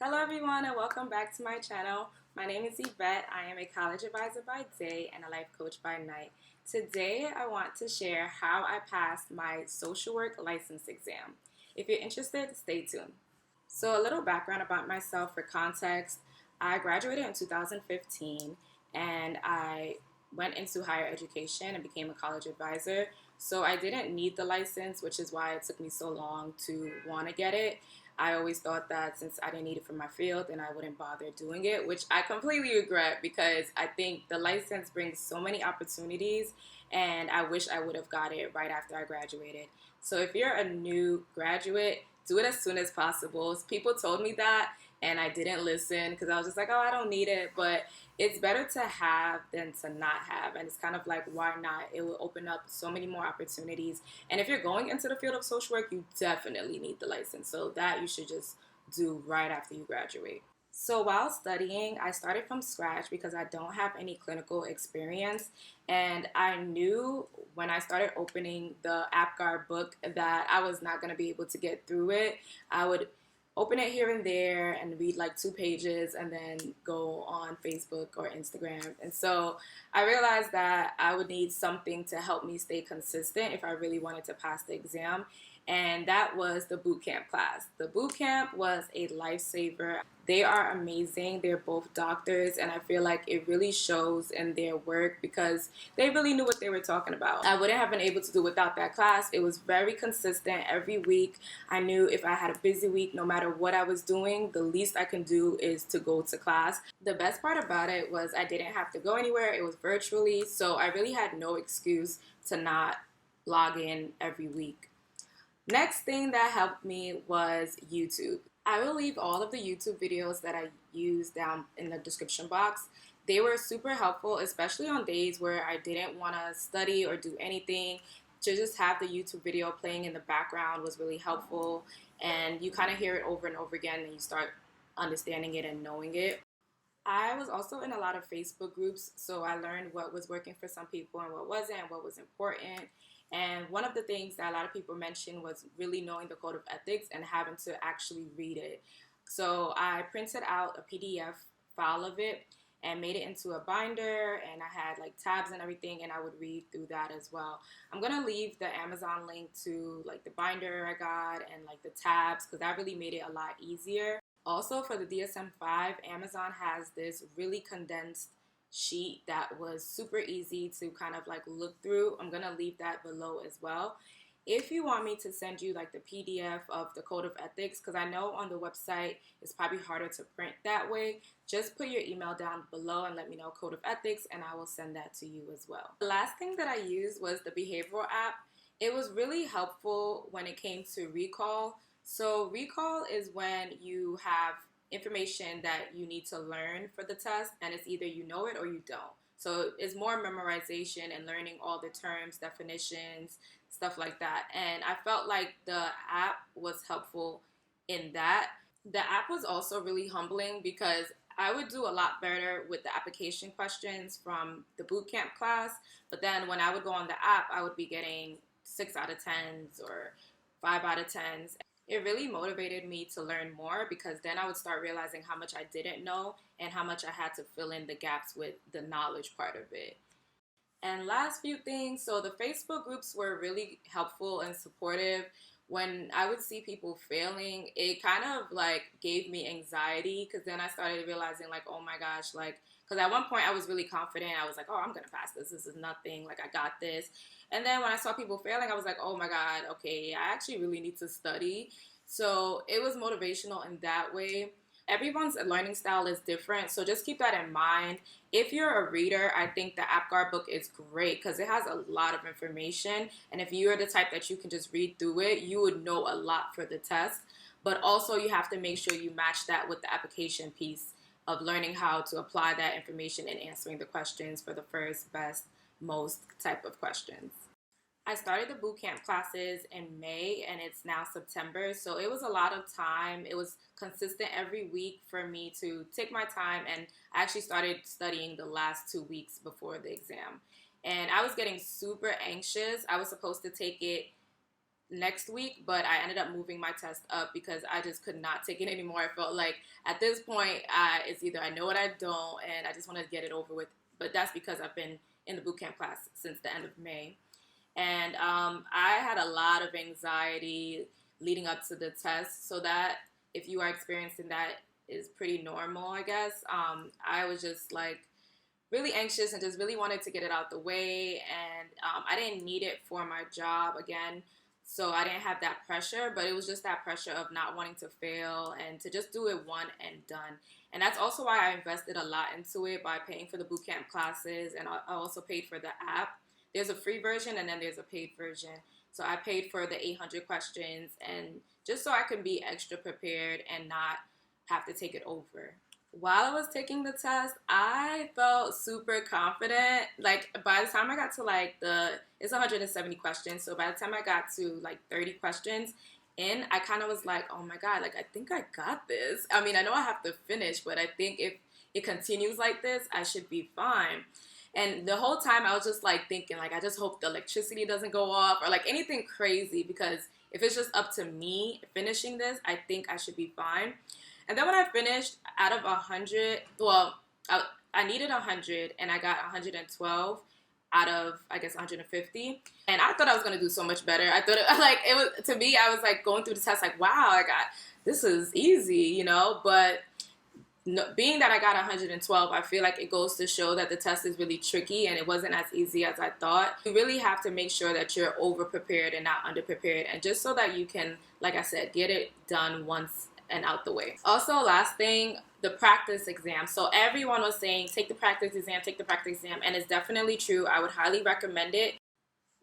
Hello everyone and welcome back to my channel. My name is Yvette. I am a college advisor by day and a life coach by night. Today I want to share how I passed my social work license exam. If you're interested, stay tuned. So a little background about myself for context. I graduated in 2015 and I went into higher education and became a college advisor. So I didn't need the license, which is why it took me so long to want to get it. I always thought that since I didn't need it for my field, then I wouldn't bother doing it, which I completely regret because I think the license brings so many opportunities and I wish I would have got it right after I graduated. So if you're a new graduate, do it as soon as possible. People told me that and I didn't listen because I was just like, oh, I don't need it. But it's better to have than to not have. And it's kind of like, why not? It will open up so many more opportunities. And if you're going into the field of social work, you definitely need the license. So that you should just do right after you graduate. So while studying, I started from scratch because I don't have any clinical experience. And I knew when I started opening the Apgar book that I was not going to be able to get through it. I would open it here and there and read like 2 pages and then go on Facebook or Instagram. And so I realized that I would need something to help me stay consistent if I really wanted to pass the exam. And that was the boot camp class. The boot camp was a lifesaver. They are amazing. They're both doctors, and I feel like it really shows in their work because they really knew what they were talking about. I wouldn't have been able to do without that class. It was very consistent every week. I knew if I had a busy week, no matter what I was doing, the least I can do is to go to class. The best part about it was I didn't have to go anywhere. It was virtually, so I really had no excuse to not log in every week. Next thing that helped me was YouTube. I will leave all of the YouTube videos that I use down in the description box. They were super helpful, especially on days where I didn't want to study or do anything. To just have the YouTube video playing in the background was really helpful, and you kind of hear it over and over again and you start understanding it and knowing it. I was also in a lot of Facebook groups, so I learned what was working for some people and what wasn't, and what was important. And one of the things that a lot of people mentioned was really knowing the code of ethics and having to actually read it. So I printed out a PDF file of it and made it into a binder, and I had like tabs and everything, and I would read through that as well. I'm gonna leave the Amazon link to like the binder I got and like the tabs because that really made it a lot easier. Also for the DSM-5, Amazon has this really condensed sheet that was super easy to kind of like look through. I'm gonna leave that below as well. If you want me to send you like the PDF of the code of ethics, because I know on the website it's probably harder to print that way, just put your email down below and let me know code of ethics and I will send that to you as well. The last thing that I used was the behavioral app. It was really helpful when it came to recall. So recall is when you have information that you need to learn for the test, and it's either you know it or you don't. So it's more memorization and learning all the terms, definitions, stuff like that. And I felt like the app was helpful in that. The app was also really humbling because I would do a lot better with the application questions from the bootcamp class, but then when I would go on the app, I would be getting 6 out of 10s or 5 out of 10s. It really motivated me to learn more because then I would start realizing how much I didn't know and how much I had to fill in the gaps with the knowledge part of it. And last few things, so the Facebook groups were really helpful and supportive. When I would see people failing, it kind of like gave me anxiety because then I started realizing like, oh my gosh, like, because at one point I was really confident. I was like, oh, I'm going to pass this. This is nothing. Like, I got this. And then when I saw people failing, I was like, oh my God, okay, I actually really need to study. So it was motivational in that way. Everyone's learning style is different, so just keep that in mind. If you're a reader, I think the Apgar book is great because it has a lot of information, and if you're the type that you can just read through it, you would know a lot for the test. But also you have to make sure you match that with the application piece of learning how to apply that information and answering the questions for the first, best, most type of questions. I started the bootcamp classes in May and it's now September, so it was a lot of time. It was consistent every week for me to take my time, and I actually started studying the last 2 weeks before the exam. And I was getting super anxious. I was supposed to take it next week, but I ended up moving my test up because I just could not take it anymore. I felt like at this point, it's either I know what I don't, and I just want to get it over with. But that's because I've been in the boot camp class since the end of May. And I had a lot of anxiety leading up to the test, so that if you are experiencing that is pretty normal, I guess. I was just like really anxious and just really wanted to get it out the way, and I didn't need it for my job again, so I didn't have that pressure, but it was just that pressure of not wanting to fail and to just do it one and done. And that's also why I invested a lot into it by paying for the bootcamp classes, and I also paid for the app. There's a free version and then there's a paid version. So I paid for the 800 questions, and just so I can be extra prepared and not have to take it over. While I was taking the test, I felt super confident. Like by the time I got to it's 170 questions. So by the time I got to like 30 questions in, I kind of was like, oh my God, like I think I got this. I mean, I know I have to finish, but I think if it continues like this, I should be fine. And the whole time I was just like thinking, like, I just hope the electricity doesn't go off or like anything crazy, because if it's just up to me finishing this, I think I should be fine. And then when I finished, out of 100, I needed 100 and I got 112 out of, I guess, 150. And I thought I was going to do so much better. I thought it was, to me, I was like going through the test like, wow, this is easy, you know, but no, being that I got 112, I feel like it goes to show that the test is really tricky and it wasn't as easy as I thought. You really have to make sure that you're over prepared and not under prepared, and just so that you can, like I said, get it done once and out the way. Also, last thing, the practice exam. So everyone was saying, take the practice exam, and it's definitely true. I would highly recommend it.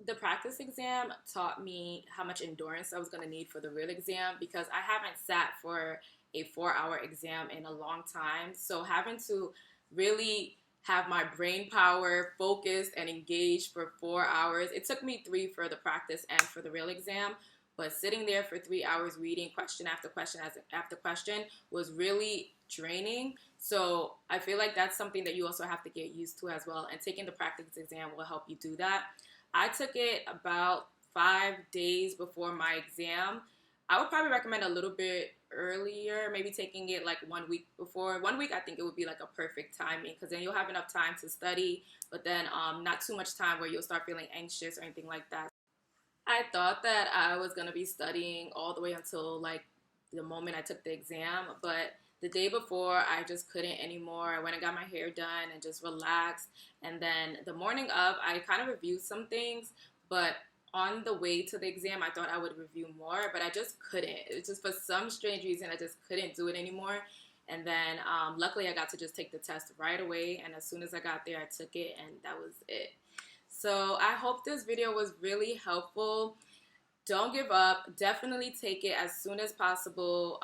The practice exam taught me how much endurance I was going to need for the real exam, because I haven't sat for a 4-hour exam in a long time. So having to really have my brain power focused and engaged for 4 hours. It took me 3 for the practice and for the real exam, but sitting there for 3 hours reading question after question after question was really draining. So I feel like that's something that you also have to get used to as well, and taking the practice exam will help you do that. I took it about 5 days before my exam. I would probably recommend a little bit earlier, maybe taking it like 1 week before. 1 week, I think it would be like a perfect timing, because then you'll have enough time to study, but then not too much time where you'll start feeling anxious or anything like that. I thought that I was going to be studying all the way until like the moment I took the exam, but the day before, I just couldn't anymore. I went and got my hair done and just relaxed. And then the morning of, I kind of reviewed some things, but on the way to the exam, I thought I would review more, but I just couldn't. It's just for some strange reason, I just couldn't do it anymore. And then luckily, I got to just take the test right away. And as soon as I got there, I took it, and that was it. So I hope this video was really helpful. Don't give up. Definitely take it as soon as possible.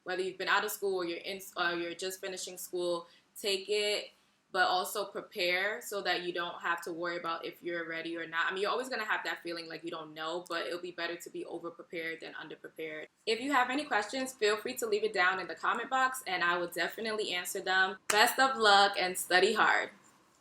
Whether you've been out of school or you're just finishing school, take it. But also prepare so that you don't have to worry about if you're ready or not. I mean, you're always going to have that feeling like you don't know, but it'll be better to be over-prepared than under-prepared. If you have any questions, feel free to leave it down in the comment box, and I will definitely answer them. Best of luck and study hard.